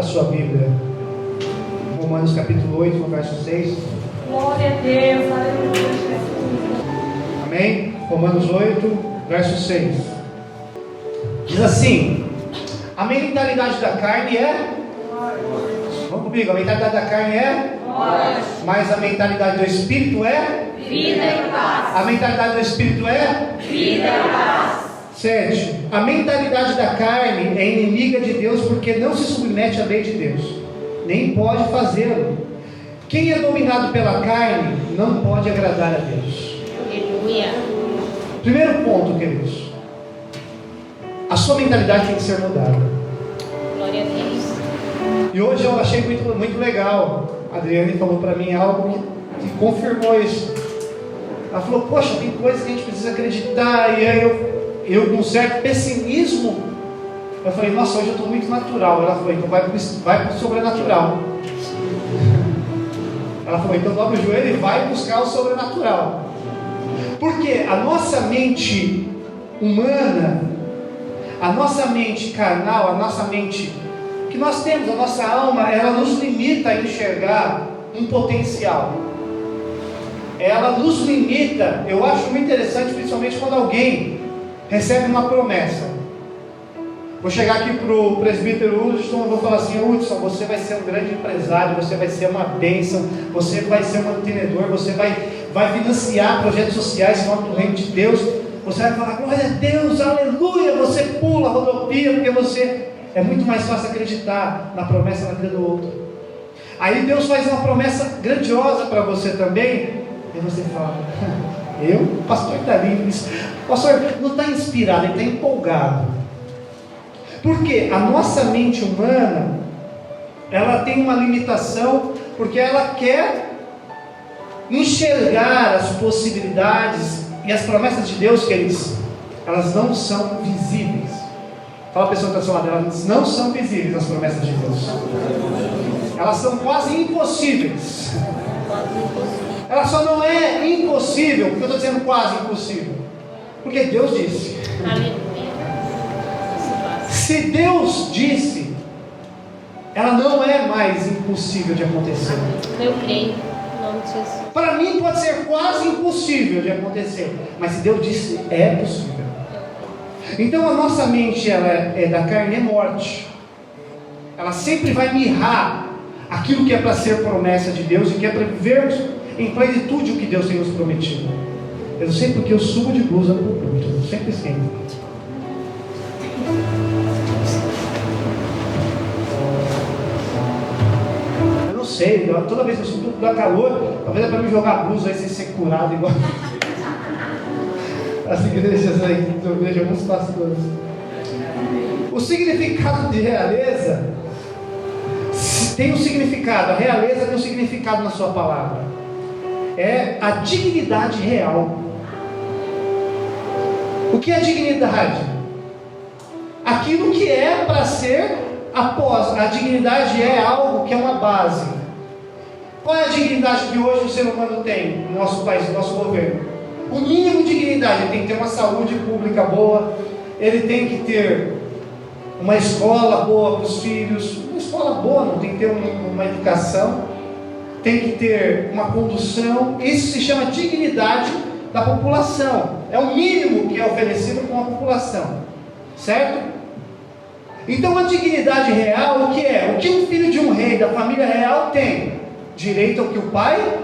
Abra sua Bíblia. Romanos capítulo 8, no verso 6. Glória a Deus, aleluia, Jesus. Amém? Romanos 8, verso 6. Diz assim: a mentalidade da carne é... Vamos comigo, a mentalidade da carne é... Mas a mentalidade do Espírito é... Vida e paz. A mentalidade do Espírito é... Vida e paz. 7. A mentalidade da carne é inimiga de Deus porque não se submete à lei de Deus, nem pode fazê-lo. Quem é dominado pela carne não pode agradar a Deus. Aleluia. Primeiro ponto, queridos: a sua mentalidade tem que ser mudada. Glória a Deus. E hoje eu achei muito legal. A Adriane falou para mim algo que confirmou isso. Ela falou: poxa, tem coisas que a gente precisa acreditar. E aí eu com um certo pessimismo, eu falei: nossa, hoje eu estou muito natural. Ela falou: então vai para o sobrenatural. Ela falou: então dobra o joelho e vai buscar o sobrenatural. Porque a nossa mente humana, a nossa mente carnal, a nossa mente que nós temos, a nossa alma, ela nos limita a enxergar um potencial. Ela nos limita. Eu acho muito interessante, principalmente quando alguém recebe uma promessa. Vou chegar aqui para o presbítero Hudson e vou falar assim: Hudson, você vai ser um grande empresário, você vai ser uma bênção, você vai ser um mantenedor, você vai financiar projetos sociais em nome do reino de Deus. Você vai falar: glória a Deus, aleluia. Você pula, rodopia, porque você... É muito mais fácil acreditar na promessa na vida do outro. Aí Deus faz uma promessa grandiosa para você também, e você fala: o pastor está lindo, o pastor não está inspirado, ele está empolgado. Porque a nossa mente humana, ela tem uma limitação, porque ela quer enxergar as possibilidades e as promessas de Deus, queridos. Elas não são visíveis. Fala a pessoa que está ao seu lado: elas não são visíveis, as promessas de Deus. Elas são quase impossíveis. Ela só não é impossível, porque eu estou dizendo quase impossível, porque Deus disse. Aleluia. Se Deus disse, ela não é mais impossível de acontecer. Eu creio, em nome de Jesus. Para mim pode ser quase impossível de acontecer, mas se Deus disse, é possível. Então a nossa mente, ela é da carne, é morte. Ela sempre vai mirrar aquilo que é para ser promessa de Deus e que é para vivermos em plenitude o que Deus tem nos prometido. Eu não sei porque eu subo de blusa no culto, eu sempre esquento. Eu não sei, toda vez que eu subo dá calor, talvez é para me jogar a blusa aí sem ser curado igual as igrejas aí, eu vejo alguns pastores. O significado de realeza tem um significado, a realeza tem um significado na sua palavra. É a dignidade real. O que é dignidade? Aquilo que é para ser após. A dignidade é algo que é uma base. Qual é a dignidade que hoje o ser humano tem no nosso país, no nosso governo? O mínimo de dignidade: ele tem que ter uma saúde pública boa, ele tem que ter uma escola boa para os filhos. Uma escola boa, não tem que ter uma educação, tem que ter uma condução. Isso se chama dignidade da população. É o mínimo que é oferecido com a população, certo? Então a dignidade real, o que é? O que um filho de um rei da família real tem? Direito ao que o pai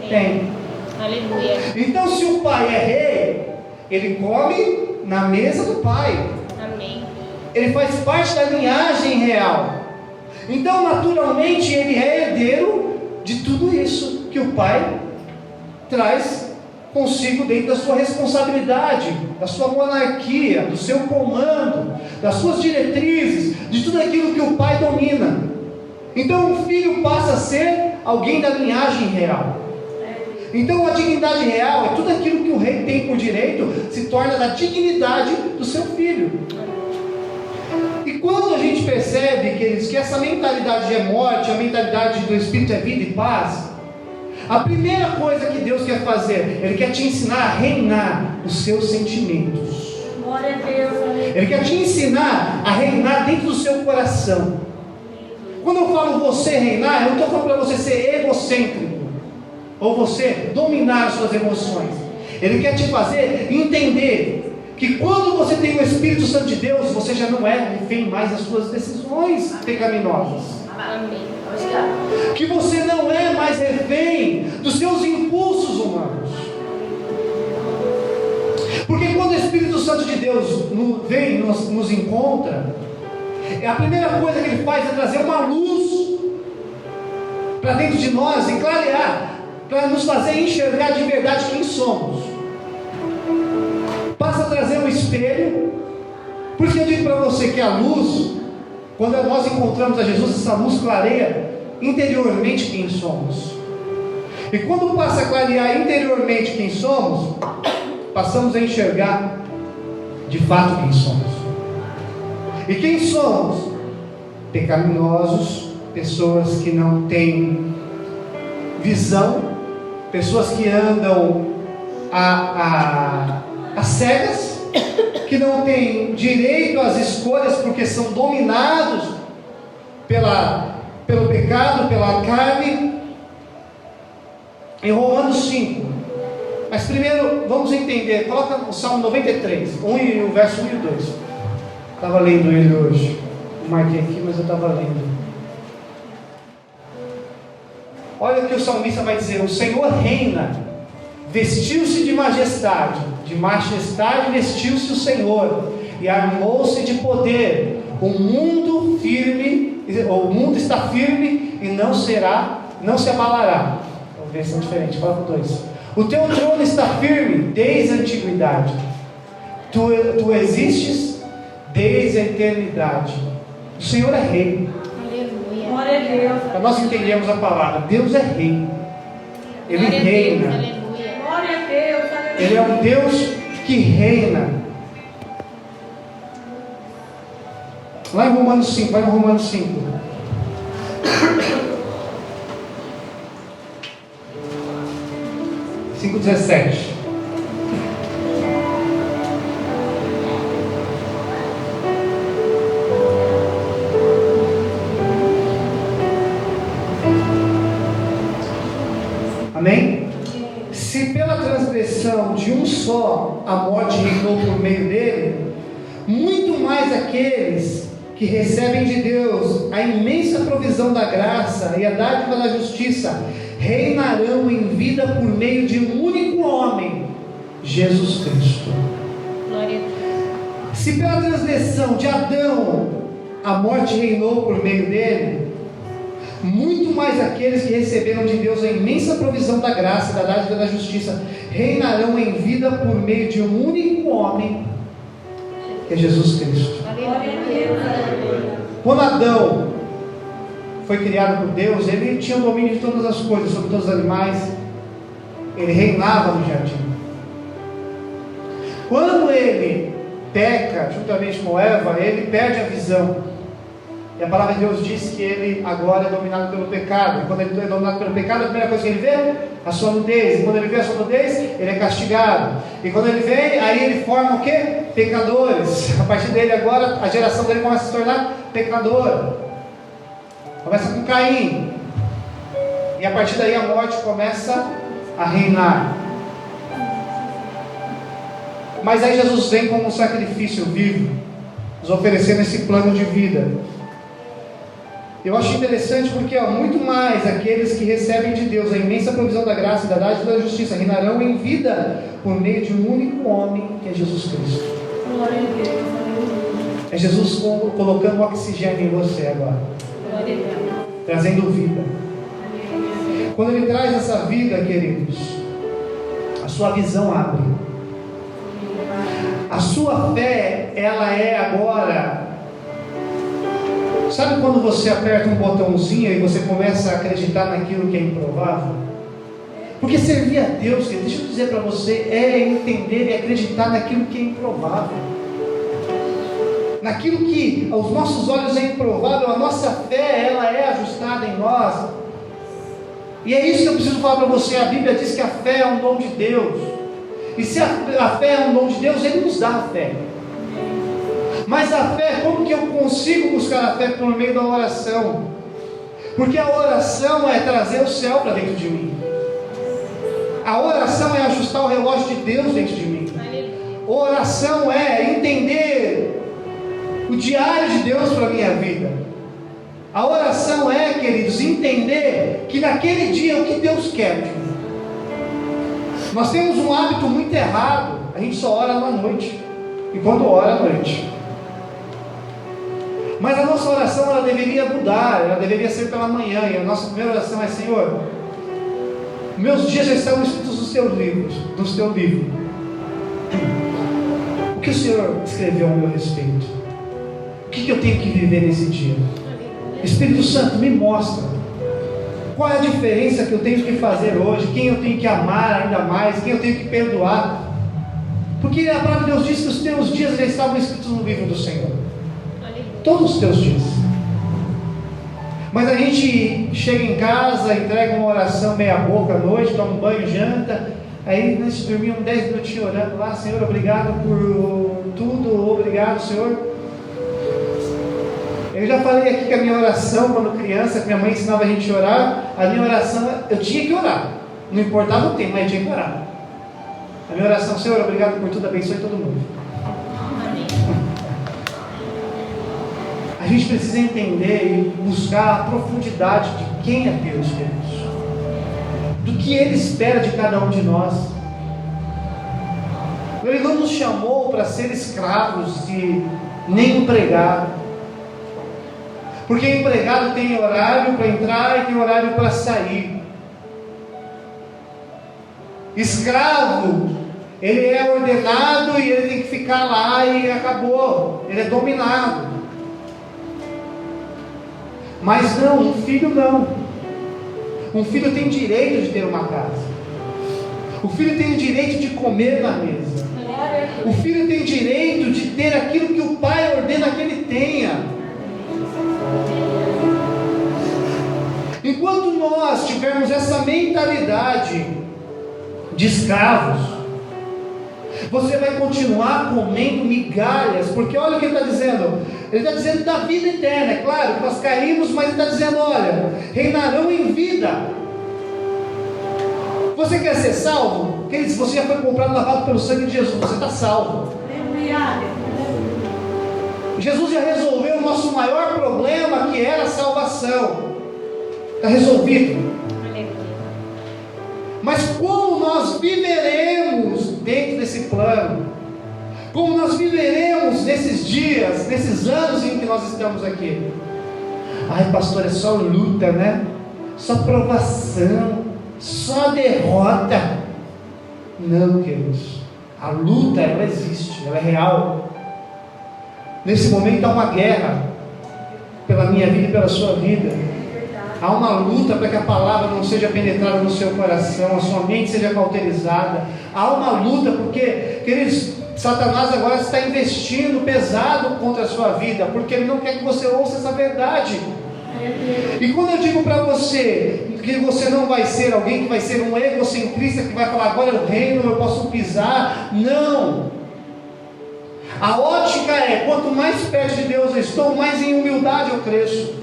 tem. Aleluia. Então se o pai é rei, ele come na mesa do pai. Amém. Ele faz parte da linhagem real. Então naturalmente ele é herdeiro de tudo isso que o pai traz consigo dentro da sua responsabilidade, da sua monarquia, do seu comando, das suas diretrizes, de tudo aquilo que o pai domina. Então o filho passa a ser alguém da linhagem real. Então a dignidade real é tudo aquilo que o rei tem por direito, se torna da dignidade do seu filho. E quando a gente percebe que essa mentalidade é morte, a mentalidade do Espírito é vida e paz, a primeira coisa que Deus quer fazer, Ele quer te ensinar a reinar os seus sentimentos. Glória a Deus. Ele quer te ensinar a reinar dentro do seu coração. Quando eu falo você reinar, eu não estou falando para você ser egocêntrico, ou você dominar as suas emoções. Ele quer te fazer entender que quando você tem o Espírito Santo de Deus, você já não é refém mais das suas decisões pecaminosas. Amém. Que você não é mais refém dos seus impulsos humanos. Porque quando o Espírito Santo de Deus vem, nos encontra, a primeira coisa que ele faz é trazer uma luz para dentro de nós e clarear, para nos fazer enxergar de verdade quem somos. Passa a trazer um espelho. Por isso que eu digo para você que a luz, quando nós encontramos a Jesus, essa luz clareia interiormente quem somos. E quando passa a clarear interiormente quem somos, passamos a enxergar de fato quem somos. E quem somos? Pecaminosos, pessoas que não têm visão, pessoas que andam às cegas, que não têm direito às escolhas porque são dominados pelo pecado, pela carne. Em Romanos 5. Mas primeiro vamos entender, coloca o Salmo 93, o verso 1 e 2. Estava lendo ele hoje. Não marquei aqui, mas eu estava lendo. Olha o que o salmista vai dizer: o Senhor reina, vestiu-se de majestade vestiu-se o Senhor, e armou-se de poder. O mundo está firme e não se abalará. Vamos ver se é diferente, fala com 2. O teu trono está firme desde a antiguidade, tu existes desde a eternidade. O Senhor é rei. Aleluia. Glória a Deus. Para nós entendermos a palavra, Deus é rei. Ele reina. Aleluia. Glória a Deus. Aleluia. Ele é um Deus que reina. Lá em Romanos 5, vai no Romanos 5. Cinco 17. Amém? Se pela transgressão de um só a morte reinou por meio dele, muito mais aqueles que recebem de Deus a imensa provisão da graça e a dádiva da justiça reinarão em vida por meio de um único homem, Jesus Cristo. Glória a Deus. Se pela transgressão de Adão a morte reinou por meio dele, muito mais aqueles que receberam de Deus a imensa provisão da graça e da dádiva da justiça reinarão em vida por meio de um único homem, que é Jesus Cristo. Quando Adão foi criado por Deus, ele tinha o domínio de todas as coisas, sobre todos os animais, ele reinava no jardim. Quando ele peca, juntamente com Eva, ele perde a visão. E a palavra de Deus diz que ele agora é dominado pelo pecado. E quando ele é dominado pelo pecado, a primeira coisa que ele vê? A sua nudez. E quando ele vê a sua nudez, ele é castigado. E quando ele vem, aí ele forma o quê? Pecadores. A partir dele agora, a geração dele começa a se tornar pecadora. Começa com Caim. E a partir daí a morte começa a reinar. Mas aí Jesus vem como um sacrifício vivo, nos oferecendo esse plano de vida. Eu acho interessante porque muito mais aqueles que recebem de Deus a imensa provisão da graça e da dádiva da justiça reinarão em vida por meio de um único homem, que é Jesus Cristo. Glória a Deus. É Jesus colocando oxigênio em você agora, Glória a Deus. trazendo vida. Quando Ele traz essa vida, queridos, a sua visão abre. A sua fé, ela é agora... Sabe quando você aperta um botãozinho e você começa a acreditar naquilo que é improvável? Porque servir a Deus, deixa eu dizer para você, é entender e acreditar naquilo que é improvável. Naquilo que aos nossos olhos é improvável, a nossa fé, ela é ajustada em nós. E é isso que eu preciso falar para você. A Bíblia diz que a fé é um dom de Deus. E se a fé é um dom de Deus, Ele nos dá a fé. Mas a fé, como que eu consigo buscar a fé? Por meio da oração. Porque a oração é trazer o céu para dentro de mim. A oração é ajustar o relógio de Deus dentro de mim. A oração é entender o diário de Deus para a minha vida. A oração é, queridos, entender que naquele dia o que Deus quer de mim. Nós temos um hábito muito errado. A gente só ora à noite. E quando ora à noite. Mas a nossa oração ela deveria mudar. Ela deveria ser pela manhã. E a nossa primeira oração é: Senhor, meus dias já estão escritos nos teus livros. No teu livro. O que o Senhor escreveu a meu respeito? O que eu tenho que viver nesse dia? Espírito Santo, me mostra. Qual é a diferença que eu tenho que fazer hoje? Quem eu tenho que amar ainda mais? Quem eu tenho que perdoar? Porque a palavra de Deus diz que os teus dias já estavam escritos no livro do Senhor. Todos os teus dias. Mas a gente chega em casa, entrega uma oração meia boca à noite, toma um banho, janta. Aí nós dormimos 10 minutinhos orando lá: Senhor, obrigado por tudo, obrigado, Senhor. Eu já falei aqui que a minha oração, quando criança, que minha mãe ensinava a gente a orar, a minha oração, eu tinha que orar. Não importava o tempo, mas eu tinha que orar. A minha oração: Senhor, obrigado por tudo, abençoe todo mundo. A gente precisa entender e buscar a profundidade de quem é Deus, queridos. Do que Ele espera de cada um de nós. Ele não nos chamou para ser escravos e nem empregado. Porque empregado tem horário para entrar e tem horário para sair. Escravo, ele é ordenado e ele tem que ficar lá e acabou. Ele é dominado. Mas não, um filho não. Um filho tem direito de ter uma casa. O filho tem o direito de comer na mesa. O filho tem direito de ter aquilo que o pai ordena que ele tenha. Enquanto nós tivermos essa mentalidade de escravos, você vai continuar comendo migalhas, porque olha o que ele está dizendo. Ele está dizendo da vida eterna. É claro que nós caímos, mas ele está dizendo: olha, reinarão em vida. Você quer ser salvo? Queridos, você já foi comprado, lavado pelo sangue de Jesus, você está salvo. Jesus já resolveu o nosso maior problema, que era a salvação. Está resolvido. Mas como nós viveremos dentro desse plano? Como nós viveremos nesses dias, nesses anos em que nós estamos aqui? Ai, pastor, é só luta, né? Só provação, só derrota. Não, queridos. A luta, ela existe, ela é real. Nesse momento há uma guerra pela minha vida e pela sua vida. Há uma luta para que a palavra não seja penetrada no seu coração, a sua mente seja cauterizada. Há uma luta porque, queridos, Satanás agora está investindo pesado contra a sua vida, porque ele não quer que você ouça essa verdade. E quando eu digo para você que você não vai ser alguém que vai ser um egocentrista, que vai falar: agora eu reino, eu posso pisar. Não. A ótica é: quanto mais perto de Deus eu estou, mais em humildade eu cresço.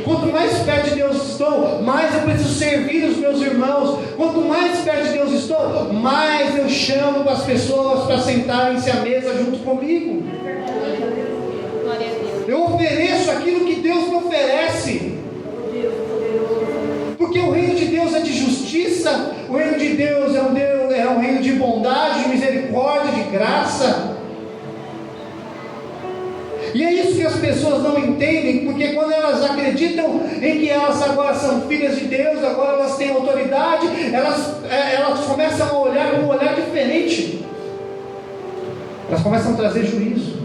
Quanto mais perto de Deus estou, mais eu preciso servir os meus irmãos. Quanto mais perto de Deus estou, mais eu chamo as pessoas para sentarem-se à mesa junto comigo. Eu ofereço aquilo que Deus me oferece. Porque o reino de Deus é de justiça. O reino de Deus é um reino de bondade, de misericórdia, de graça. E é isso que as pessoas não entendem, porque quando elas acreditam em que elas agora são filhas de Deus, agora elas têm autoridade, elas começam a olhar com um olhar diferente. Elas começam a trazer juízo.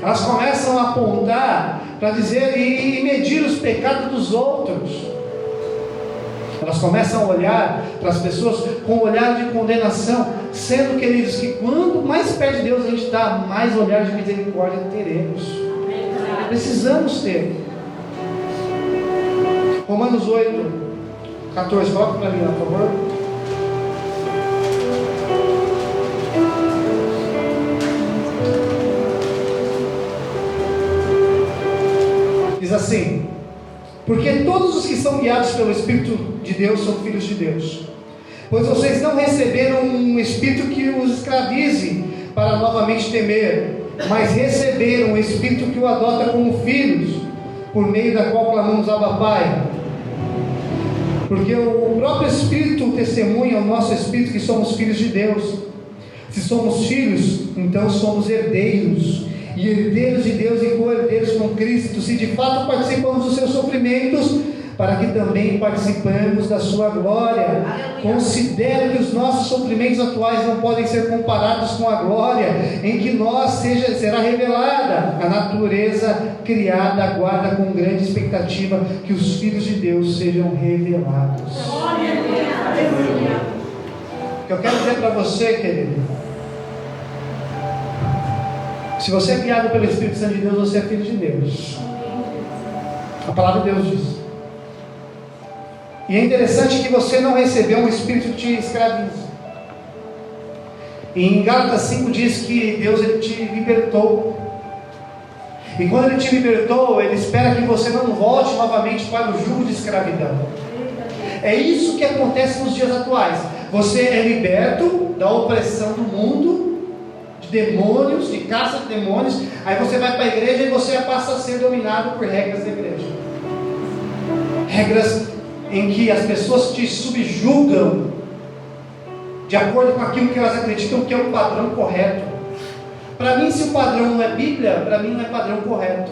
Elas começam a apontar para dizer e medir os pecados dos outros. Elas começam a olhar para as pessoas com um olhar de condenação, sendo, queridos, que quanto mais perto de Deus a gente está, mais olhar de misericórdia teremos. Precisamos ter. Romanos 8, 14, coloca para mim lá, por favor. Diz assim: porque todos os que são guiados pelo Espírito de Deus são filhos de Deus. Pois vocês não receberam um espírito que os escravize para novamente temer, mas receberam um espírito que o adota como filhos, por meio da qual clamamos Abba Pai. Porque o próprio Espírito testemunha ao nosso Espírito que somos filhos de Deus. Se somos filhos, então somos herdeiros, e herdeiros de Deus e co-herdeiros com Cristo, se de fato participamos dos seus sofrimentos, para que também participamos da sua glória. Considero que os nossos sofrimentos atuais não podem ser comparados com a glória em que será revelada. A natureza criada aguarda com grande expectativa que os filhos de Deus sejam revelados. O que eu quero dizer para você, querido, se você é guiado pelo Espírito Santo de Deus, você é filho de Deus. A palavra de Deus diz. E é interessante que você não recebeu um espírito que te escraviza. Em Gálatas 5 diz que Deus ele te libertou. E quando Ele te libertou, Ele espera que você não volte novamente para o jugo de escravidão. É isso que acontece nos dias atuais. Você é liberto da opressão do mundo, de demônios, de caça de demônios. Aí você vai para a igreja e você passa a ser dominado por regras da igreja. Regras em que as pessoas te subjugam de acordo com aquilo que elas acreditam que é o padrão correto. Para mim, se o padrão não é Bíblia, para mim não é padrão correto.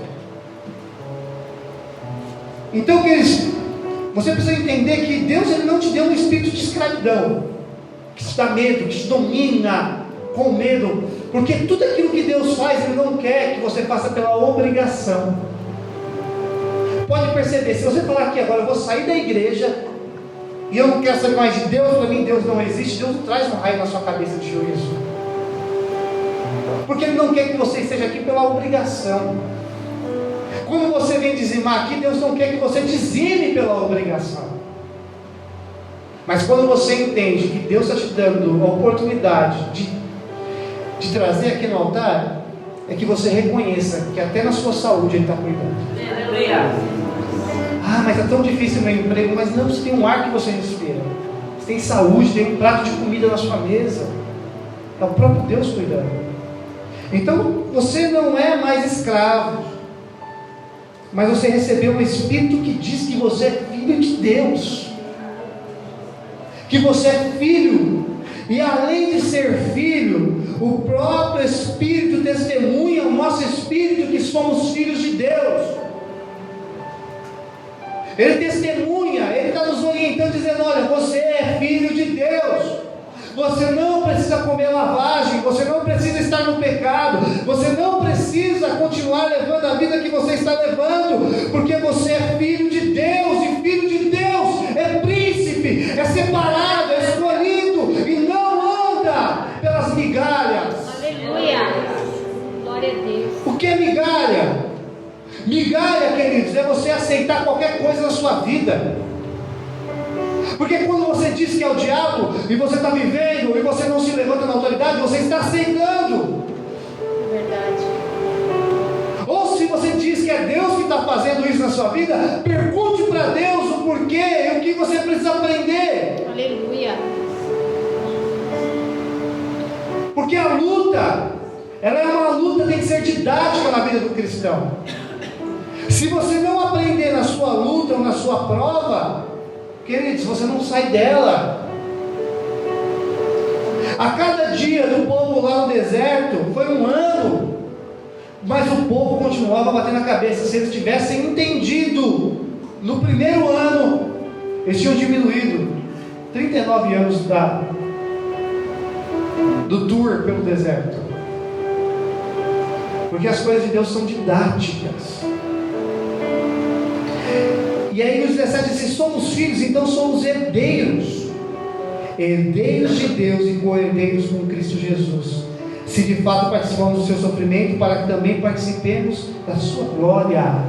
Então, queridos, você precisa entender que Deus ele não te deu um espírito de escravidão, que te dá medo, que te domina com medo, porque tudo aquilo que Deus faz, Ele não quer que você faça pela obrigação. Pode perceber, se você falar aqui agora, eu vou sair da igreja e eu não quero saber mais de Deus, para mim Deus não existe, Deus não traz um raio na sua cabeça de juízo, porque Ele não quer que você esteja aqui pela obrigação. Quando você vem dizimar aqui, Deus não quer que você dizime pela obrigação. Mas quando você entende que Deus está te dando a oportunidade de trazer aqui no altar, é que você reconheça que até na sua saúde Ele está cuidando. Ah, mas é tão difícil o meu emprego. Mas não, você tem um ar que você respira, você tem saúde, tem um prato de comida na sua mesa. É o próprio Deus cuidando. Então você não é mais escravo, mas você recebeu um Espírito que diz que você é filho de Deus, que você é filho. E além de ser filho, o próprio Espírito testemunha ao nosso Espírito que somos filhos de Deus. Ele testemunha, Ele está nos orientando, dizendo: olha, você é filho de Deus, você não precisa comer lavagem, você não precisa estar no pecado, você não precisa continuar levando a vida que você está levando, porque você é filho de Deus, e filho de Deus é príncipe, é separado, é escolhido, e não anda pelas migalhas. Aleluia, glória a Deus. O que é migalha? Migalha, queridos, é você aceitar qualquer coisa na sua vida. Porque quando você diz que é o diabo, e você está vivendo, e você não se levanta na autoridade, você está aceitando. É verdade. Ou se você diz que é Deus que está fazendo isso na sua vida, pergunte para Deus o porquê e o que você precisa aprender. Aleluia. Porque a luta, ela é uma luta, tem que ser didática na vida do cristão. Se você não aprender na sua luta ou na sua prova, queridos, você não sai dela. A cada dia do povo lá no deserto foi um ano, mas o povo continuava batendo a cabeça. Se eles tivessem entendido no primeiro ano, eles tinham diminuído 39 anos do tour pelo deserto, porque as coisas de Deus são didáticas. E aí nos 17 diz: se somos filhos, então somos herdeiros, herdeiros de Deus e co-herdeiros com Cristo Jesus, se de fato participamos do seu sofrimento, para que também participemos da sua glória.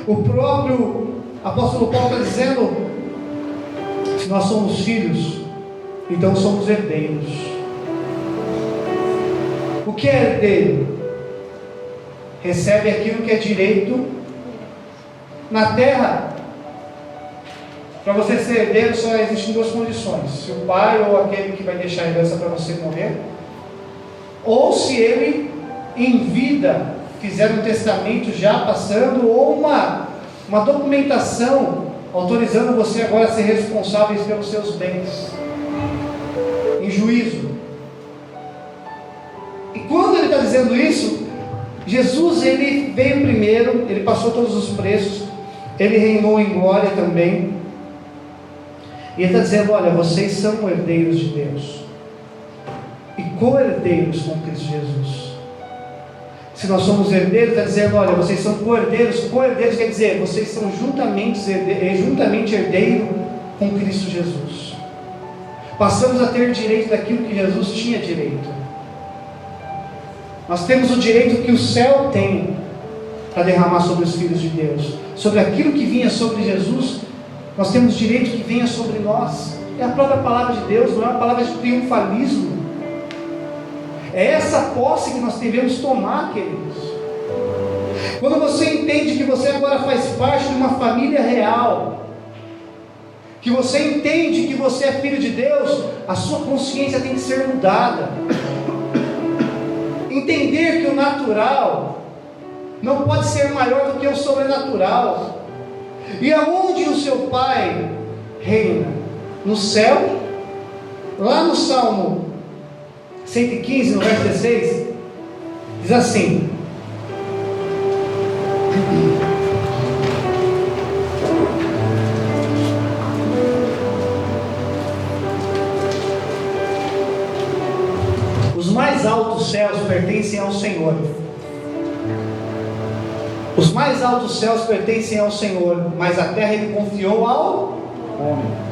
O próprio apóstolo Paulo está dizendo: se nós somos filhos, então somos herdeiros. O que é herdeiro? Recebe aquilo que é direito Na terra, para você ser herdeiro, só existem duas condições: se o pai ou aquele que vai deixar a herança para você morrer, ou se ele, em vida, fizer um testamento já passando, ou uma documentação autorizando você agora a ser responsável pelos seus bens, em juízo. E quando ele está dizendo isso, Jesus, ele veio primeiro, ele passou todos os preços, ele reinou em glória também, e ele está dizendo: olha, vocês são herdeiros de Deus, e co-herdeiros com Cristo Jesus. Se nós somos herdeiros, está dizendo: olha, vocês são co-herdeiros. Co-herdeiros quer dizer, vocês são juntamente herdeiros com Cristo Jesus. Passamos a ter direito daquilo que Jesus tinha direito. Nós temos o direito que o céu tem para derramar sobre os filhos de Deus. Sobre aquilo que vinha sobre Jesus, nós temos direito que venha sobre nós. É a própria palavra de Deus, não é uma palavra de triunfalismo. É essa posse que nós devemos tomar, queridos. Quando você entende que você agora faz parte de uma família real, que você entende que você é filho de Deus, a sua consciência tem que ser mudada. Entender que o natural não pode ser maior do que o sobrenatural. E aonde o seu Pai reina? No céu. Lá no Salmo 115, no verso 16, diz assim: os mais altos céus pertencem ao Senhor. Os mais altos céus pertencem ao Senhor, mas a terra Ele confiou ao homem.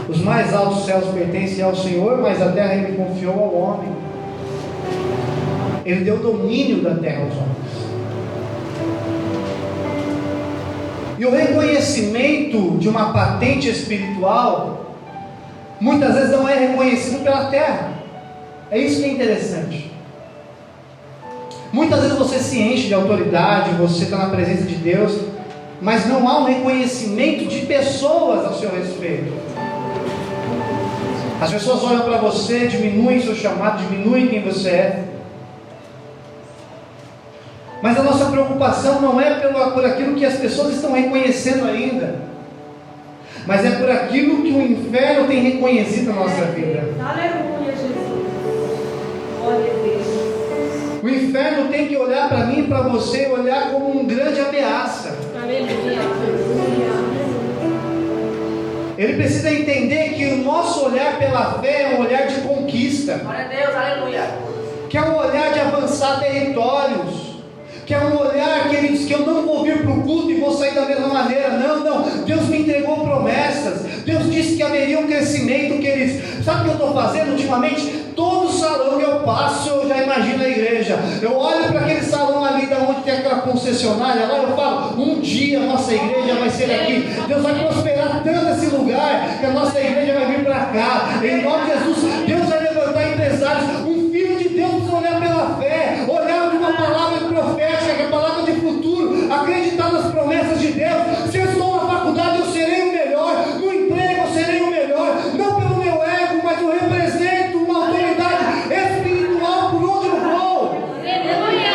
Os mais altos céus pertencem ao Senhor, mas a terra Ele confiou ao homem. Ele deu domínio da terra aos homens. E o reconhecimento de uma patente espiritual muitas vezes não é reconhecido pela terra. É isso que é interessante. Muitas vezes você se enche de autoridade, você está na presença de Deus, mas não há um reconhecimento de pessoas ao seu respeito. As pessoas olham para você, diminuem seu chamado, diminuem quem você é. Mas a nossa preocupação não é por aquilo que as pessoas estão reconhecendo ainda, mas é por aquilo que o inferno tem reconhecido na nossa vida. Aleluia, Jesus. Glória a Deus. O inferno tem que olhar para mim e para você, olhar como uma grande ameaça. Aleluia. Ele precisa entender que o nosso olhar pela fé é um olhar de conquista. Glória a Deus, aleluia. Que é um olhar de avançar territórios. Que é um olhar, queridos, que eu não vou vir para o culto e vou sair da mesma maneira. Não. Deus me entregou promessas. Deus disse que haveria um crescimento, queridos. Sabe o que eu estou fazendo ultimamente? Todo salão que eu passo, eu já imagino a igreja. Eu olho para aquele salão ali, da onde tem aquela concessionária lá, eu falo: um dia a nossa igreja vai ser aqui. Deus vai prosperar tanto esse lugar, que a nossa igreja vai vir para cá. Em nome de Jesus, Deus vai levantar empresários. Um filho de Deus precisa olhar pela fé, olhar de uma palavra profética, que é a palavra de futuro, acreditar nas promessas de Deus. Se eu estou na faculdade, eu serei o melhor. No emprego, eu serei o melhor. Não pelo meu ego, mas eu represento uma autoridade espiritual por onde eu vou. Aleluia.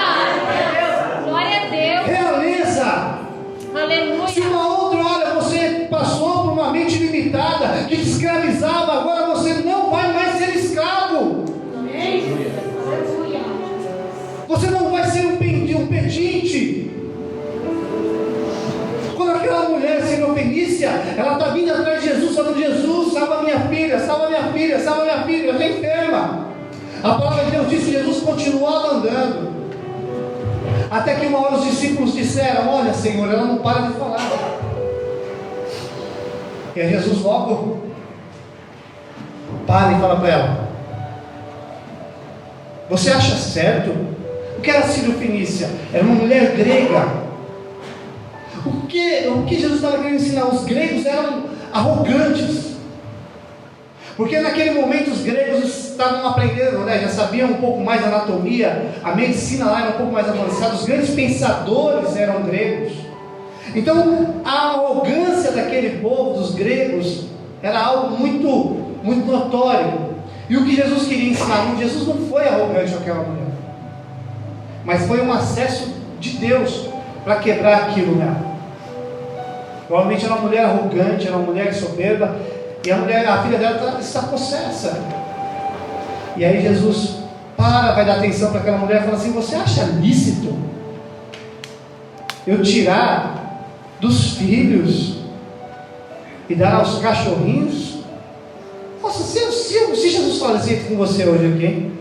Glória a Deus. Realiza. Aleluia. Se uma outra, olha, você passou por uma mente limitada que te escravizava, agora você não vai mais ser escravo. Aleluia. Você não vai ser um pedinte. Quando aquela mulher sirofenícia, ela está vindo atrás de Jesus, falando: Jesus, salva minha filha, salva minha filha, salva minha filha, ela está enferma. A palavra de Deus diz que Jesus continuava andando, até que uma hora os discípulos disseram: olha, Senhor, ela não para de falar. E aí Jesus logo para e fala para ela: você acha certo? O que era Sírio-Fenícia? Era uma mulher grega. O que Jesus estava querendo ensinar? Os gregos eram arrogantes, porque naquele momento os gregos estavam aprendendo, já sabiam um pouco mais anatomia, a medicina lá era um pouco mais avançada, os grandes pensadores eram gregos. Então, a arrogância daquele povo, dos gregos, era algo muito, muito notório. E o que Jesus queria ensinar? Jesus não foi arrogante com aquela mulher, mas foi um acesso de Deus para quebrar aquilo nela. Provavelmente era uma mulher arrogante, era uma mulher soberba, e a filha dela está possessa. E aí Jesus vai dar atenção para aquela mulher e fala assim: você acha lícito eu tirar dos filhos e dar aos cachorrinhos? Nossa, se Jesus falasse isso com você hoje aqui, hein?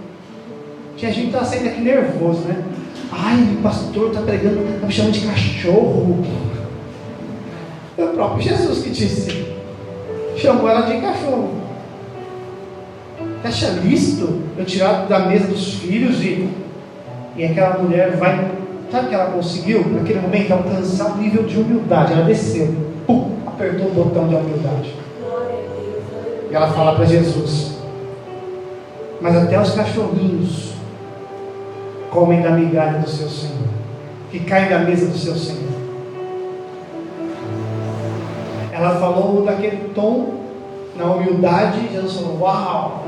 Que a gente está saindo aqui nervoso, né? Ai, o pastor está pregando, está me chamando de cachorro. É o próprio Jesus que disse, chamou ela de cachorro. Você acha lícito eu tirar da mesa dos filhos e aquela mulher vai, sabe o que ela conseguiu naquele momento? Alcançar um nível de humildade. Ela desceu, apertou o botão de humildade, e ela fala para Jesus: mas até os cachorrinhos comem da migalha do seu Senhor, que caem da mesa do seu Senhor. Ela falou daquele tom, na humildade. Jesus falou: uau,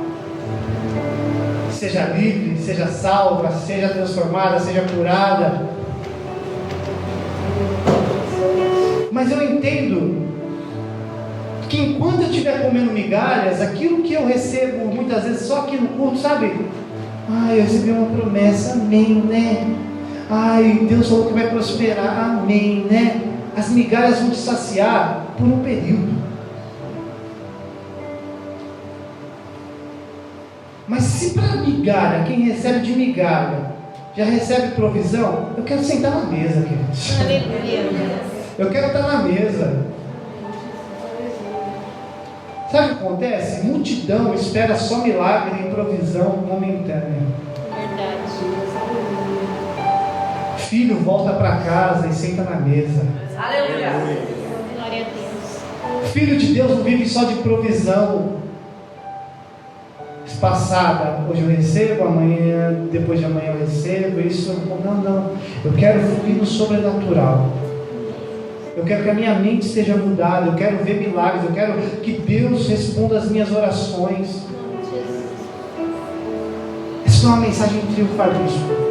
seja livre, seja salva, seja transformada, seja curada. Mas eu entendo que enquanto eu estiver comendo migalhas, aquilo que eu recebo muitas vezes só aqui no culto, sabe? Ai, eu recebi uma promessa, amém, né? Ai, Deus falou que vai prosperar, amém, né? As migalhas vão te saciar por um período. Mas se para migalha, quem recebe de migalha já recebe provisão, eu quero sentar na mesa, queridos. Eu quero estar na mesa. Sabe o que acontece? Multidão espera só milagre e provisão momentânea. Verdade. Filho volta para casa e senta na mesa. Aleluia. Glória a Deus. Filho de Deus não vive só de provisão espaçada. Hoje eu recebo, amanhã, depois de amanhã eu recebo. Isso não. Eu quero fluir no sobrenatural. Eu quero que a minha mente seja mudada. Eu quero ver milagres. Eu quero que Deus responda as minhas orações. Essa não é uma mensagem triunfalista,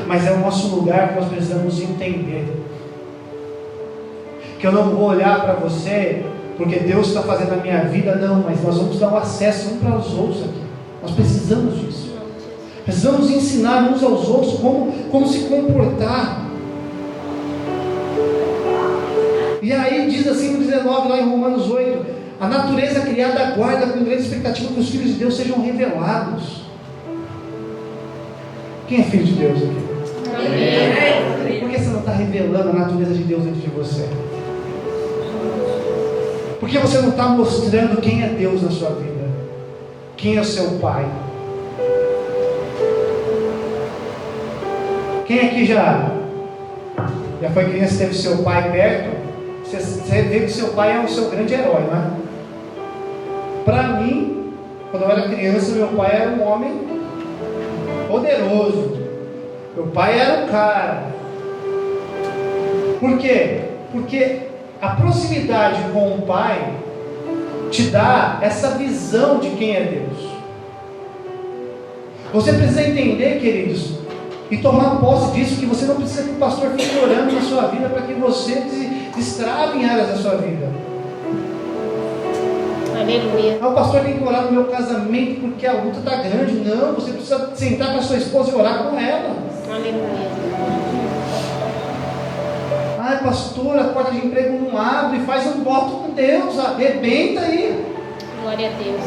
mas é o nosso lugar que nós precisamos entender. Que eu não vou olhar para você porque Deus está fazendo a minha vida, não, mas nós vamos dar um acesso um para os outros aqui. Nós precisamos disso. Precisamos ensinar uns aos outros como se comportar. E aí diz assim no 19, lá em Romanos 8: a natureza criada aguarda com grande expectativa que os filhos de Deus sejam revelados. Quem é filho de Deus aqui? Amém. Por que você não está revelando a natureza de Deus dentro de você? Por que você não está mostrando quem é Deus na sua vida? Quem é o seu Pai? Quem aqui já foi criança e teve seu pai perto? Você vê que seu pai é o seu grande herói, não é? Para mim, quando eu era criança, meu pai era um homem poderoso. Meu pai era um cara. Por quê? Porque a proximidade com o pai te dá essa visão de quem é Deus. Você precisa entender, queridos, e tomar posse disso, que você não precisa que o pastor fique orando na sua vida para que você destrave em áreas da sua vida. Aleluia. O pastor tem que orar no meu casamento porque a luta está grande. Não, você precisa sentar com a sua esposa e orar com ela. Aleluia. Ai, pastor, a porta de emprego não abre. Faz um voto com Deus, arrebenta aí. Glória a Deus.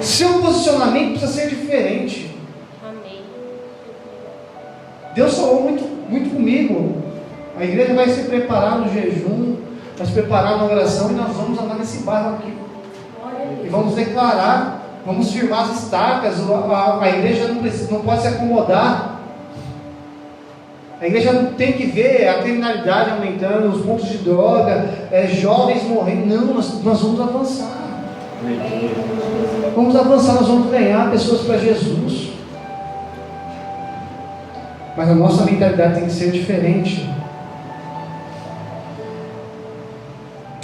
Seu posicionamento precisa ser diferente. Amém. Deus falou muito comigo. A igreja vai se preparar no jejum, vai se preparar na oração, e nós vamos andar nesse bairro aqui. E vamos declarar, vamos firmar as estacas. A igreja não pode se acomodar. A igreja não tem que ver a criminalidade aumentando, os pontos de droga, jovens morrendo. Não, nós vamos avançar. Vamos avançar, nós vamos ganhar pessoas para Jesus. Mas a nossa mentalidade tem que ser diferente.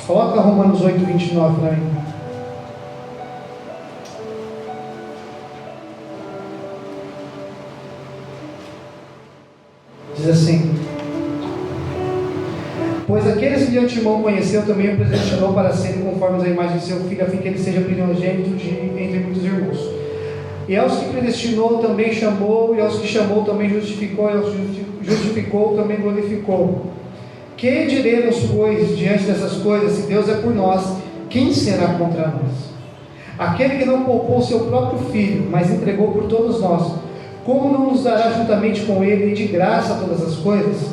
Coloca Romanos 8, 29 para mim. Diz assim: pois aqueles que de antemão conheceu também o predestinou para serem conformes à imagem de seu Filho, a fim que ele seja primogênito entre muitos irmãos. E aos que predestinou também chamou, e aos que chamou também justificou, e aos que justificou também glorificou. Que diremos, pois, diante dessas coisas? Se Deus é por nós, quem será contra nós? Aquele que não poupou seu próprio Filho, mas entregou por todos nós, como não nos dará juntamente com Ele e de graça todas as coisas?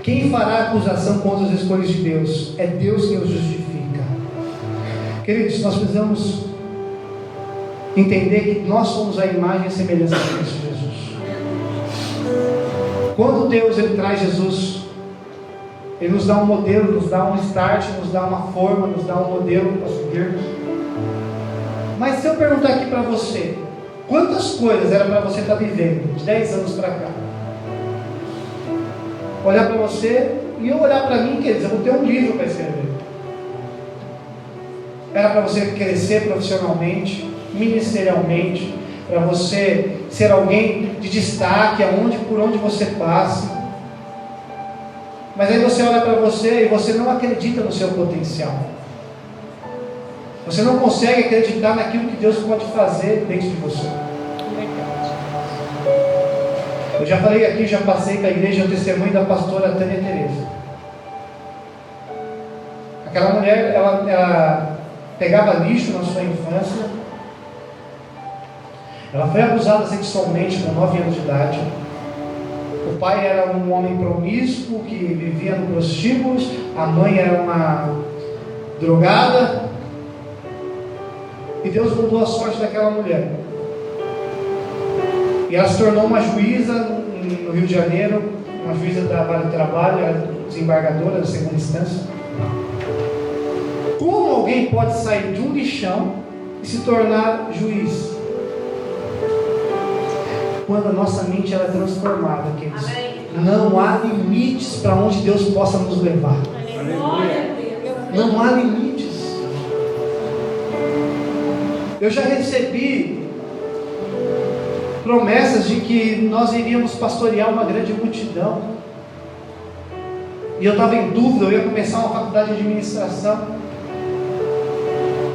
Quem fará acusação contra os escolhas de Deus? É Deus quem os justifica. Queridos, nós precisamos entender que nós somos a imagem e a semelhança de Cristo Jesus. Quando Deus ele traz Jesus, Ele nos dá um modelo, nos dá um start, nos dá uma forma, nos dá um modelo para seguirmos. Mas se eu perguntar aqui para você, quantas coisas era para você estar vivendo de 10 anos para cá? Olhar para você e eu olhar para mim, quer dizer, eu vou ter um livro para escrever. Era para você crescer profissionalmente, ministerialmente, para você ser alguém de destaque por onde você passe. Mas aí você olha para você e você não acredita no seu potencial. Você não consegue acreditar naquilo que Deus pode fazer dentro de você. Eu já falei aqui, já passei para a igreja o testemunho da pastora Tânia Tereza. Aquela mulher, ela pegava lixo na sua infância. Ela foi abusada sexualmente com 9 anos de idade. O pai era um homem promíscuo que vivia no prostíbulos. A mãe era uma drogada. E Deus mudou a sorte daquela mulher. E ela se tornou uma juíza no Rio de Janeiro, uma juíza da Vara do Trabalho, era desembargadora da segunda instância. Como alguém pode sair de um lixão e se tornar juiz? Quando a nossa mente ela é transformada, queridos. Não há limites para onde Deus possa nos levar. Não há limites. Eu já recebi promessas de que nós iríamos pastorear uma grande multidão. E eu estava em dúvida, eu ia começar uma faculdade de administração.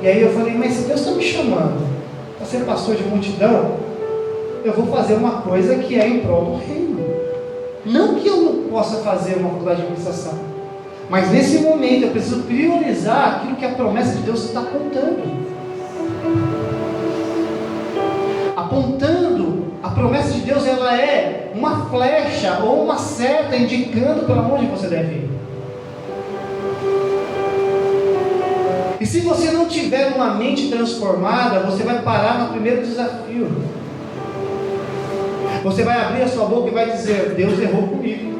E aí eu falei, mas se Deus está me chamando para ser pastor de multidão, eu vou fazer uma coisa que é em prol do reino. Não que eu não possa fazer uma faculdade de administração, mas nesse momento eu preciso priorizar aquilo que a promessa de Deus está apontando. A promessa de Deus ela é uma flecha ou uma seta indicando para onde você deve ir. E se você não tiver uma mente transformada, você vai parar no primeiro desafio. Você vai abrir a sua boca e vai dizer, Deus errou comigo.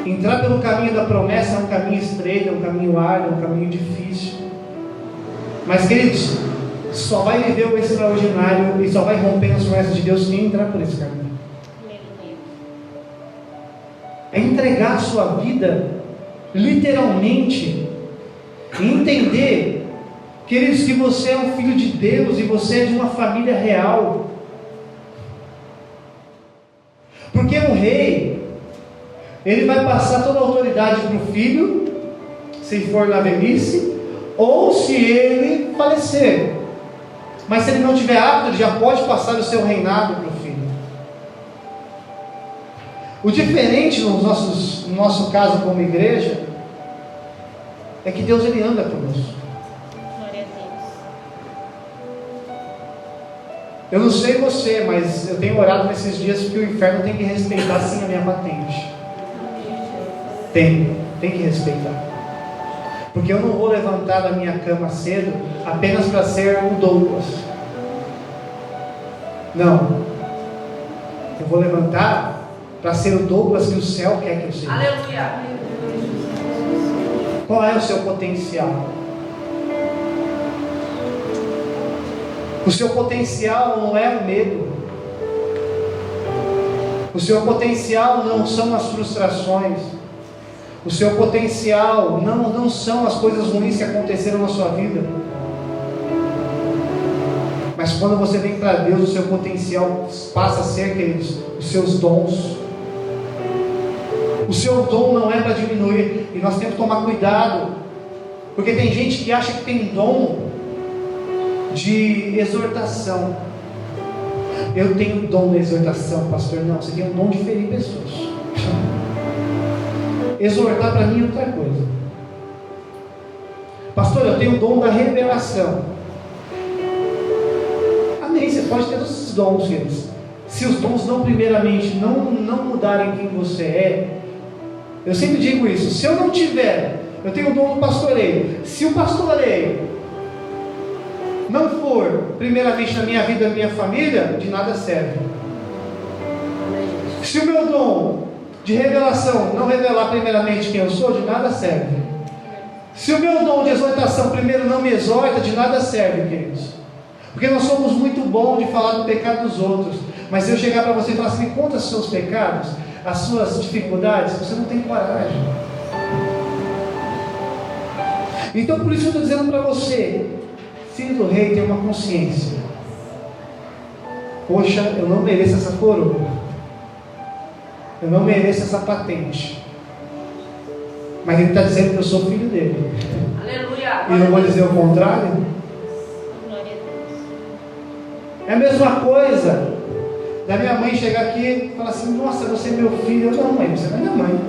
Entrar pelo caminho da promessa é um caminho estreito, é um caminho árduo, é um caminho difícil. Mas queridos, só vai viver o extraordinário e só vai romper as promessas de Deus quem entrar por esse caminho. É entregar a sua vida literalmente e entender, queridos, que você é um filho de Deus e você é de uma família real. Porque o rei, ele vai passar toda a autoridade para o filho, se for na velhice, ou se ele falecer. Mas se ele não tiver apto, ele já pode passar o seu reinado para o filho. O diferente no nosso caso como igreja, é que Deus ele anda conosco. Glória a Deus. Eu não sei você, mas eu tenho orado nesses dias porque o inferno tem que respeitar sim a minha patente. Tem que respeitar. Porque eu não vou levantar da minha cama cedo apenas para ser o Douglas. Não. Eu vou levantar para ser o Douglas que o céu quer que eu seja. Aleluia. Qual é o seu potencial? O seu potencial não é o medo. O seu potencial não são as frustrações. O seu potencial não são as coisas ruins que aconteceram na sua vida. Mas quando você vem para Deus, o seu potencial passa a ser, queridos, os seus dons. O seu dom não é para diminuir. E nós temos que tomar cuidado. Porque tem gente que acha que tem dom de exortação. Eu tenho dom de exortação, pastor. Não, você tem um dom de ferir pessoas. Exortar para mim é outra coisa. Pastor, eu tenho o dom da revelação. Amém, você pode ter esses dons, queridos. Se os dons não primeiramente não mudarem quem você é. Eu sempre digo isso, se eu não tiver, eu tenho o dom do pastoreio. Se o pastoreio não for primeiramente na minha vida, na minha família, de nada serve. Se o meu dom de revelação não revelar primeiramente quem eu sou, de nada serve. Se o meu dom de exortação primeiro não me exorta, de nada serve, queridos. Porque nós somos muito bons de falar do pecado dos outros. Mas se eu chegar para você e falar assim, me conta os seus pecados, as suas dificuldades, você não tem coragem. Então por isso eu estou dizendo para você, filho do rei, tem uma consciência. Poxa, eu não mereço essa coroa. Eu não mereço essa patente. Mas ele está dizendo que eu sou filho dele. Aleluia. E eu vou dizer o contrário? Glória a Deus. É a mesma coisa da minha mãe chegar aqui e falar assim, nossa, você é meu filho. Eu não, mãe, você não é minha mãe.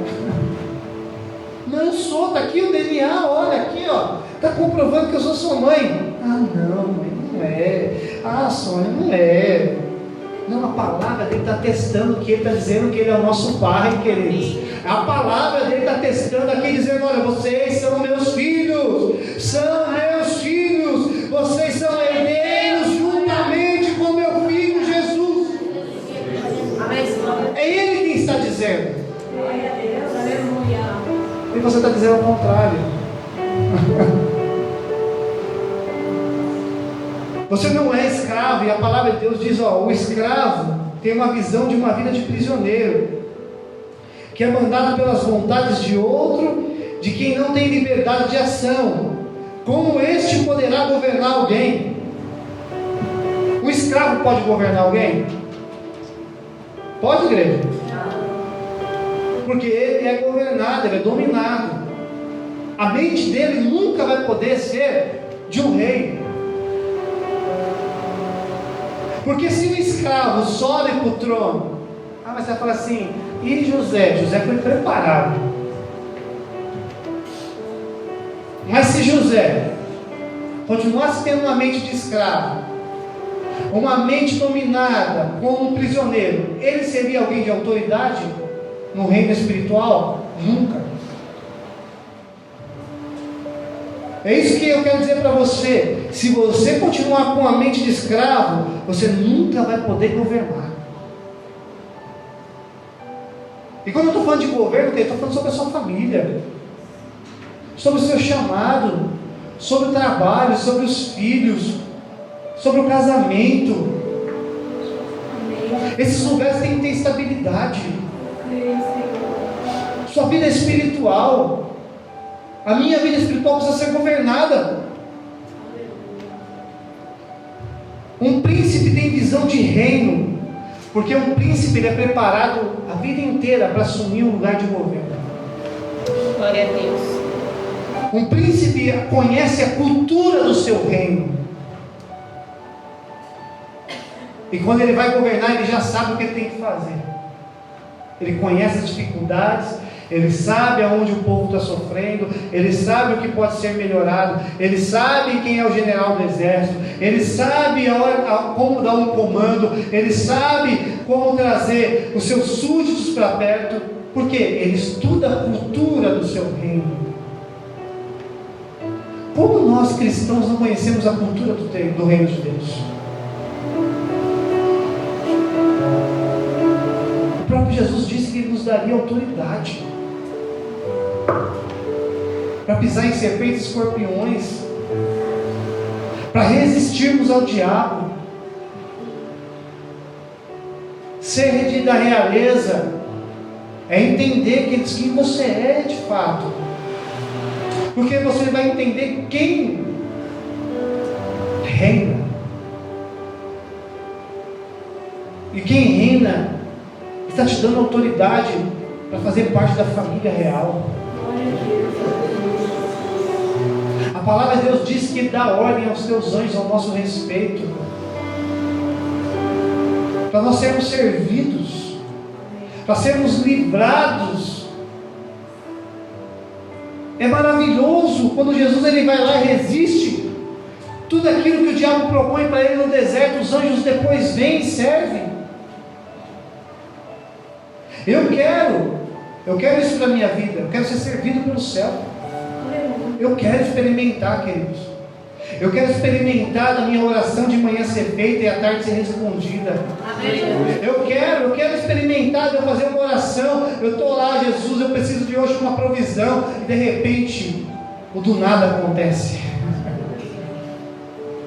Não, eu sou, está aqui o DNA, olha aqui, ó. Está comprovando que eu sou sua mãe. Ah, não, mãe, não é. Ah, Sônia, não é. Não, a palavra dele está testando que ele está dizendo que ele é o nosso pai, queridos. A palavra dele está testando aqui, dizendo, olha, vocês são meus filhos. São meus filhos. Vocês são herdeiros juntamente com meu filho Jesus. É ele quem está dizendo. Glória a Deus. Aleluia. E você está dizendo ao contrário. Você não é escravo, e a palavra de Deus diz, ó, o escravo tem uma visão de uma vida de prisioneiro, que é mandado pelas vontades de outro, de quem não tem liberdade de ação. Como este poderá governar alguém? O escravo pode governar alguém? Pode, igreja? Porque ele é governado, ele é dominado. A mente dele nunca vai poder ser de um rei. Porque se o escravo sobe para o trono, mas você vai falar assim, e José? José foi preparado. Mas se José continuasse tendo uma mente de escravo, uma mente dominada como um prisioneiro, ele seria alguém de autoridade no reino espiritual? Nunca. É isso que eu quero dizer para você. Se você continuar com a mente de escravo, você nunca vai poder governar. E quando eu estou falando de governo, eu estou falando sobre a sua família, sobre o seu chamado, sobre o trabalho, sobre os filhos, sobre o casamento. Esses lugares têm que ter estabilidade. Sua vida espiritual. A minha vida espiritual precisa ser governada. Um príncipe tem visão de reino, porque um príncipe ele é preparado a vida inteira para assumir um lugar de governo. Glória a Deus. Um príncipe conhece a cultura do seu reino. E quando ele vai governar, ele já sabe o que ele tem que fazer. Ele conhece as dificuldades, ele sabe aonde o povo está sofrendo, ele sabe o que pode ser melhorado, ele sabe quem é o general do exército, ele sabe como dar um comando, ele sabe como trazer os seus súditos para perto, porque ele estuda a cultura do seu reino. Como nós cristãos não conhecemos a cultura do reino de Deus? O próprio Jesus disse que ele nos daria autoridade para pisar em serpentes e escorpiões, para resistirmos ao diabo. Ser da realeza é entender quem você é de fato. Porque você vai entender quem reina. E quem reina está te dando autoridade para fazer parte da família real. A palavra de Deus diz que Ele dá ordem aos seus anjos ao nosso respeito, para nós sermos servidos, para sermos livrados. É maravilhoso quando Jesus ele vai lá e resiste tudo aquilo que o diabo propõe para ele no deserto. Os anjos depois vêm e servem. Eu quero isso para a minha vida. Eu quero ser servido pelo céu. Eu quero experimentar, queridos. Eu quero experimentar da minha oração de manhã ser feita e à tarde ser respondida. Eu quero experimentar de eu fazer uma oração. Eu estou lá, Jesus, eu preciso de hoje uma provisão. E de repente, o do nada acontece.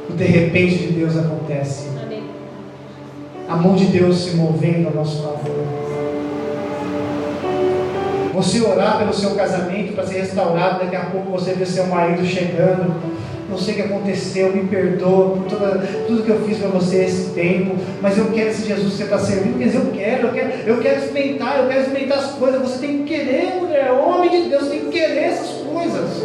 O de repente de Deus acontece. A mão de Deus se movendo a nosso favor. Você orar pelo seu casamento para ser restaurado, daqui a pouco você vê seu marido chegando, não sei o que aconteceu, me perdoa por tudo que eu fiz para você esse tempo, mas eu quero esse Jesus que você está servindo. Quer dizer, eu quero experimentar as coisas. Você tem que querer, mulher, homem de Deus, tem que querer essas coisas.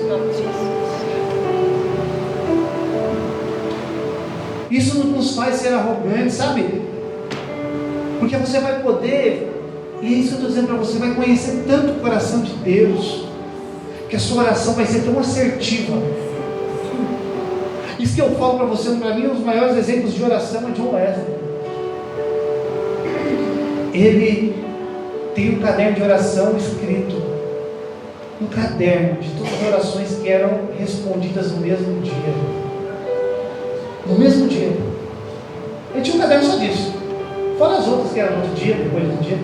Isso não nos faz ser arrogantes, sabe? Porque você vai poder, e é isso que eu estou dizendo para você, vai conhecer tanto o coração de Deus, que a sua oração vai ser tão assertiva. Isso que eu falo para você, para mim, um dos maiores exemplos de oração é John Wesley. Ele tem um caderno de oração escrito, um caderno de todas as orações que eram respondidas no mesmo dia. No mesmo dia. Ele tinha um caderno só disso, fora as outras que eram no outro dia, depois do dia.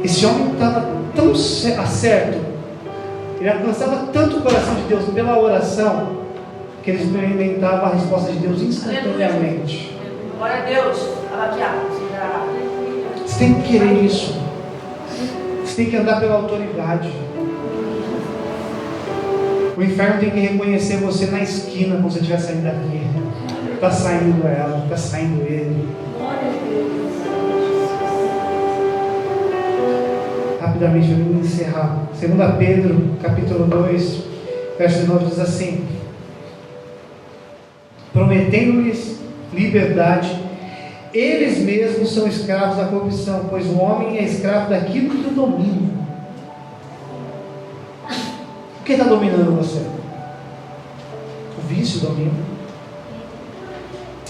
Esse homem estava tão certo, ele alcançava tanto o coração de Deus pela oração, que ele experimentava a resposta de Deus instantaneamente. Glória a Deus. Você tem que querer isso. Você tem que andar pela autoridade. O inferno tem que reconhecer você na esquina quando você estiver saindo daqui. Está saindo ela, está saindo ele. Rapidamente, vamos encerrar. 2 Pedro, capítulo 2, verso 19 diz assim: prometendo-lhes liberdade, eles mesmos são escravos da corrupção, pois o homem é escravo daquilo que o domina. O que está dominando você? O vício domina,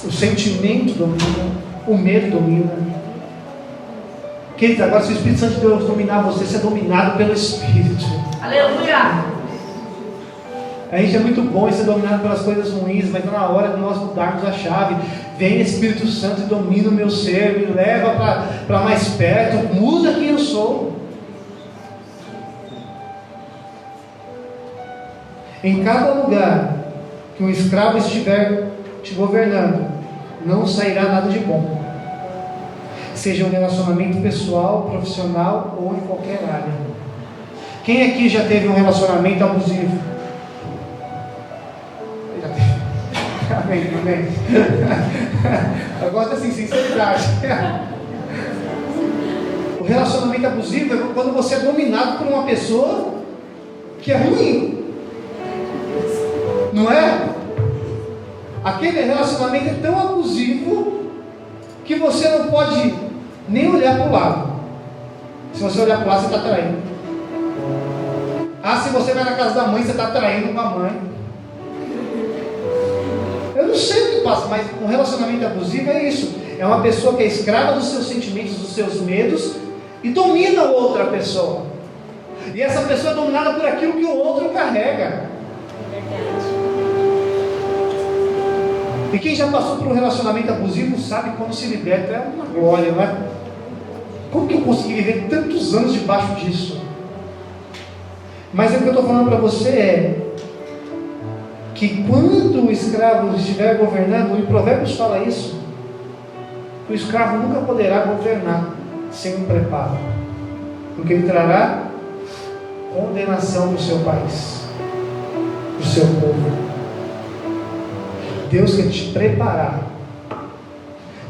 o sentimento domina, o medo domina. Queridos, agora se o Espírito Santo de Deus dominar você, você é dominado pelo Espírito. Aleluia! A gente é muito bom em ser dominado pelas coisas ruins, mas está na hora de nós mudarmos a chave. Vem Espírito Santo e domina o meu ser, me leva para mais perto, muda quem eu sou. Em cada lugar que um escravo estiver te governando, não sairá nada de bom. Seja um relacionamento pessoal, profissional ou em qualquer área. Quem aqui já teve um relacionamento abusivo? Amém, amém. Eu gosto assim, sinceridade. O relacionamento abusivo é quando você é dominado por uma pessoa que é ruim. Não é? Aquele relacionamento é tão abusivo que você não pode nem olhar para o lado. Se você olhar para o lado, você está traindo. Se você vai na casa da mãe, você está traindo com a mãe. Eu não sei o que passa, mas um relacionamento abusivo é isso. É uma pessoa que é escrava dos seus sentimentos, dos seus medos, e domina outra pessoa. E essa pessoa é dominada por aquilo que o outro carrega. E quem já passou por um relacionamento abusivo sabe quando se liberta é uma glória, não é? Como que eu consegui viver tantos anos debaixo disso? Mas o que eu estou falando para você é que quando o escravo estiver governando, e Provérbios fala isso, O escravo nunca poderá governar sem um preparo, porque ele trará condenação para o seu país, para o seu povo. Deus quer te preparar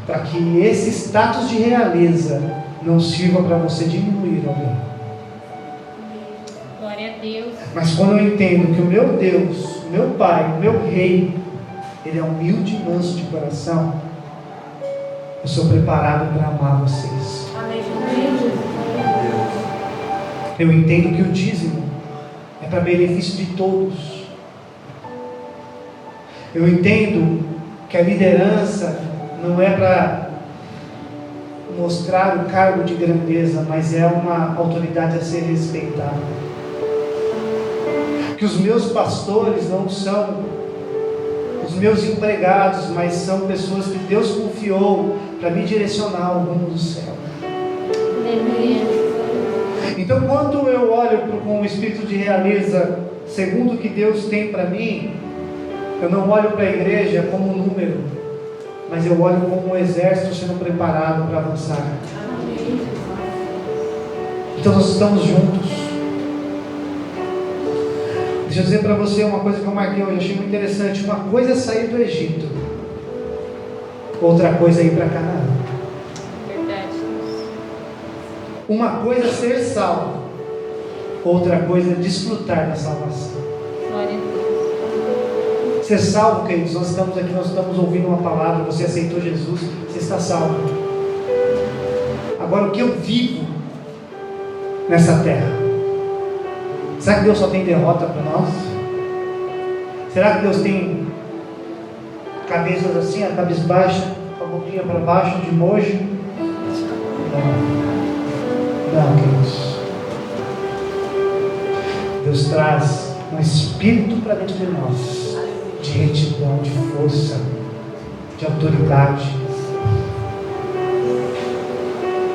para que esse status de realeza não sirva para você diminuir alguém. Glória a Deus. Mas quando eu entendo que o meu Deus, o meu Pai, o meu Rei, Ele é humilde e manso de coração, eu sou preparado para amar vocês. Amém. Eu entendo que o dízimo é para benefício de todos. Eu entendo que a liderança não é para mostrar o cargo de grandeza, mas é uma autoridade a ser respeitada. Que os meus pastores não são os meus empregados, mas são pessoas que Deus confiou para me direcionar ao rumo do céu. Então, quando eu olho com o espírito de realeza, segundo o que Deus tem para mim, eu não olho para a igreja como um número, mas eu olho como um exército sendo preparado para avançar. Então nós estamos juntos. Deixa eu dizer para você uma coisa que eu marquei hoje, achei muito interessante. Uma coisa é sair do Egito, outra coisa é ir para Canaã. Verdade. Uma coisa é ser salvo, outra coisa é desfrutar da salvação. Glória a Deus. Ser salvo, queridos, nós estamos aqui, nós estamos ouvindo uma palavra, você aceitou Jesus, você está salvo. Agora, o que eu vivo nessa terra? Será que Deus só tem derrota para nós? Será que Deus tem cabeças assim, a cabeça baixa, com a boquinha para baixo, de mojo? Não, queridos. Deus traz um espírito para dentro de nós, de retidão, de força, de autoridade.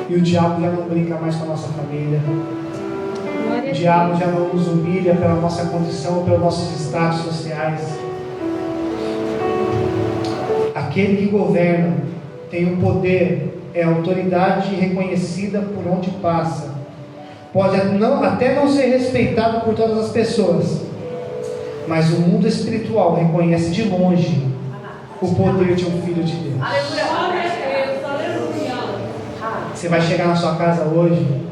E o diabo já não brinca mais com a nossa família. O diabo já não nos humilha pela nossa condição, pelos nossos status sociais. Aquele que governa tem o poder, é autoridade reconhecida por onde passa. Pode até não ser respeitado por todas as pessoas, mas o mundo espiritual reconhece de longe o poder de um filho de Deus. Você vai chegar na sua casa hoje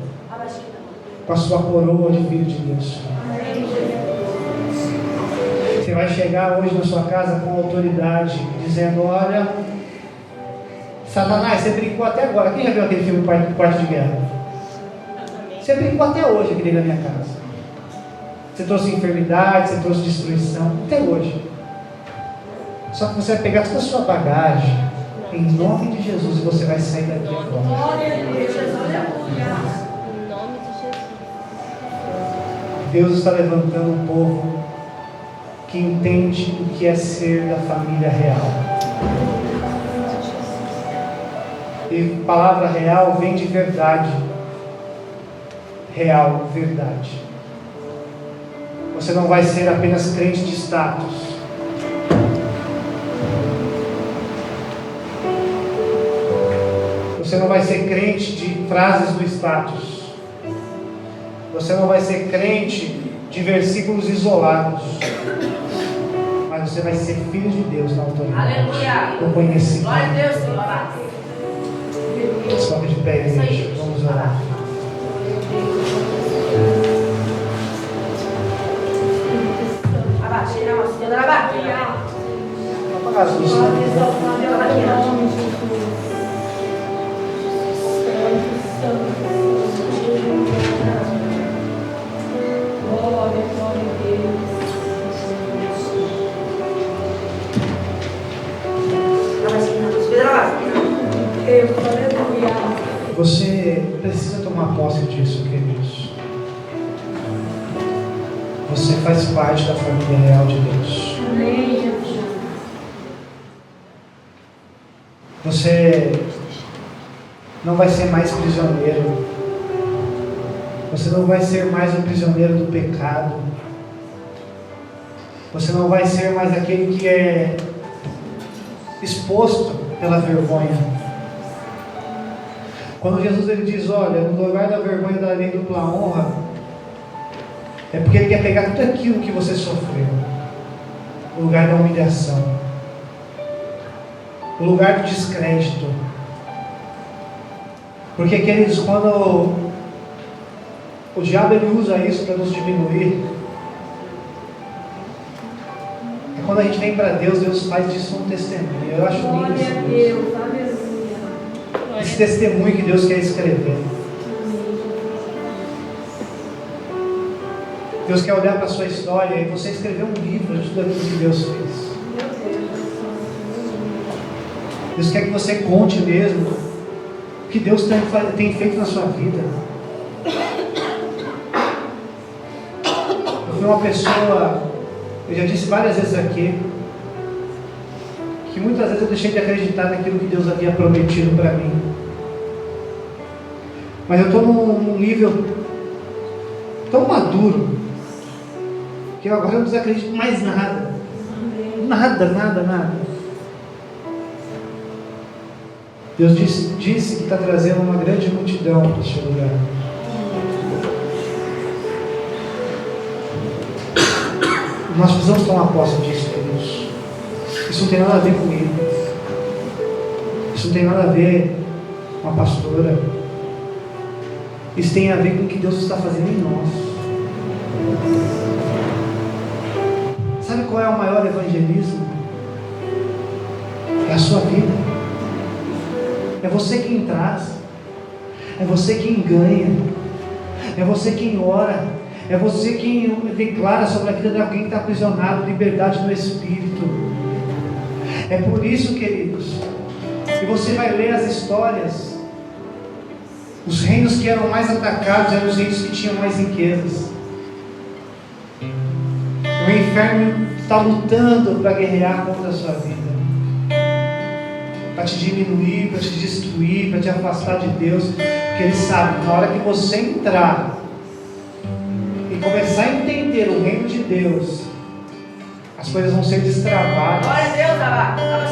com a sua coroa de filho de Deus. Você vai chegar hoje na sua casa com autoridade, dizendo: olha, Satanás, você brincou até agora. Quem já viu aquele filme Quarto de Guerra? Você brincou até hoje aqui dentro da minha casa. Você trouxe enfermidade, você trouxe destruição, até hoje. Só que você vai pegar toda a sua bagagem, em nome de Jesus, e você vai sair daqui agora. Glória a Deus. Em nome de Jesus. Deus está levantando um povo que entende o que é ser da família real. E a palavra real vem de verdade. Real, verdade. Você não vai ser apenas crente de status. Você não vai ser crente de frases do status. Você não vai ser crente de versículos isolados. Mas você vai ser filho de Deus na autoridade. Aleluia. Eu conheci. Glória a Deus, Senhor. Sobe de pé, igreja. Vamos orar. Apaga as luzes. Você precisa tomar posse disso, queridos. Você faz parte da família real de Deus. Você não vai ser mais prisioneiro. Você não vai ser mais um prisioneiro do pecado. Você não vai ser mais aquele que é exposto pela vergonha. Quando Jesus ele diz, olha, no lugar da vergonha darei dupla honra, é porque Ele quer pegar tudo aquilo que você sofreu, o lugar da humilhação, o lugar do descrédito. Porque, queridos, quando o diabo ele usa isso para nos diminuir, é quando a gente vem para Deus, Deus faz disso um testemunho. Eu acho lindo isso. Esse testemunho que Deus quer escrever. Deus quer olhar para a sua história e você escrever um livro de tudo aquilo que Deus fez. Deus quer que você conte mesmo o que Deus tem feito na sua vida. Eu fui uma pessoa, eu já disse várias vezes aqui, que muitas vezes eu deixei de acreditar naquilo que Deus havia prometido para mim. Mas eu estou num nível tão maduro que agora eu não desacredito em mais nada. Nada. Deus disse que está trazendo uma grande multidão para este lugar. Nós precisamos tomar posse disso, queridos. Isso não tem nada a ver comigo. Isso não tem nada a ver com a pastora. Isso tem a ver com o que Deus está fazendo em nós. Sabe qual é o maior evangelismo? É a sua vida. É você quem traz. É você quem ganha. É você quem ora. É você quem declara sobre a vida de alguém que está aprisionado, liberdade no Espírito. É por isso, queridos, que você vai ler as histórias. Os reinos que eram mais atacados eram os reinos que tinham mais riquezas. O inferno está lutando para guerrear contra a sua vida, para te diminuir, para te destruir, para te afastar de Deus, porque ele sabe que na hora que você entrar e começar a entender o reino de Deus, as coisas vão ser destravadas. Glória a Deus,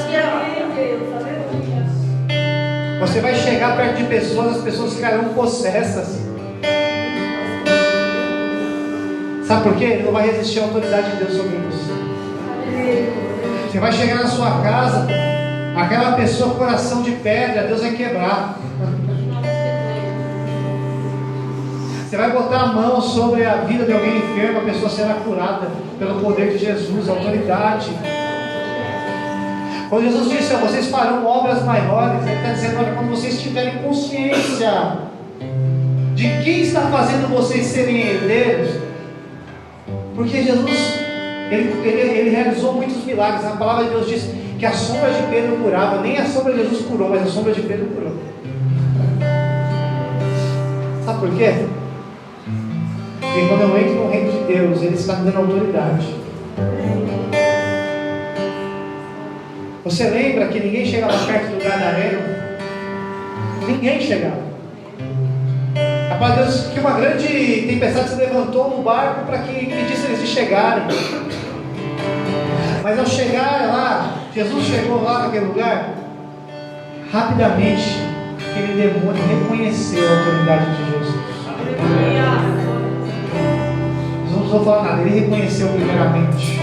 Você vai chegar perto de pessoas, as pessoas ficarão possessas. Sabe por quê? Ele não vai resistir à autoridade de Deus sobre você. Você vai chegar na sua casa, aquela pessoa com coração de pedra, Deus vai quebrar. Você vai botar a mão sobre a vida de alguém enfermo, a pessoa será curada pelo poder de Jesus, a autoridade. Quando Jesus disse, vocês farão obras maiores, Ele está dizendo, olha, quando vocês tiverem consciência de quem está fazendo vocês serem herdeiros, porque Jesus, ele realizou muitos milagres. A palavra de Deus diz que a sombra de Pedro curava, nem a sombra de Jesus curou, mas a sombra de Pedro curou. Sabe por quê? Porque quando eu entro no reino de Deus, Ele está me dando autoridade. Você lembra que ninguém chegava perto do Gadareno? Ninguém chegava. A palavra de Deus que uma grande tempestade se levantou no barco para que impedisse eles de chegarem. Mas ao chegar lá, Jesus chegou lá naquele lugar, rapidamente aquele demônio reconheceu a autoridade de Jesus. Jesus não precisou falar nada, ele reconheceu primeiramente.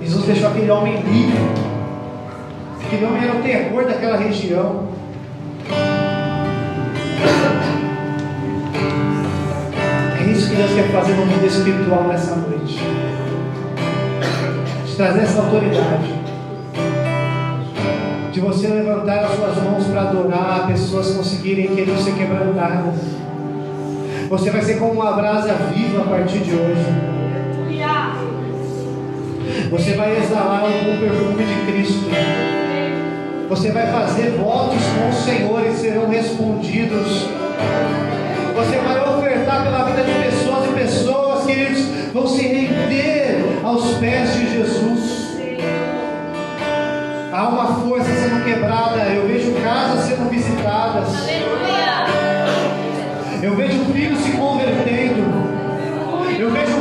Jesus deixou aquele homem livre. Aquele homem era o terror daquela região. É isso que Deus quer fazer no mundo espiritual nessa noite. De trazer essa autoridade. De você levantar as suas mãos para adorar, pessoas conseguirem querer ser quebrantadas. Você vai ser como uma brasa viva a partir de hoje. Você vai exalar o bom perfume de Cristo. Você vai fazer votos com o Senhor e serão respondidos. Você vai ofertar pela vida de pessoas e pessoas, queridos, vão se render aos pés de Jesus. Há uma força sendo quebrada. Eu vejo casas sendo visitadas. Eu vejo filhos se convertendo. Eu vejo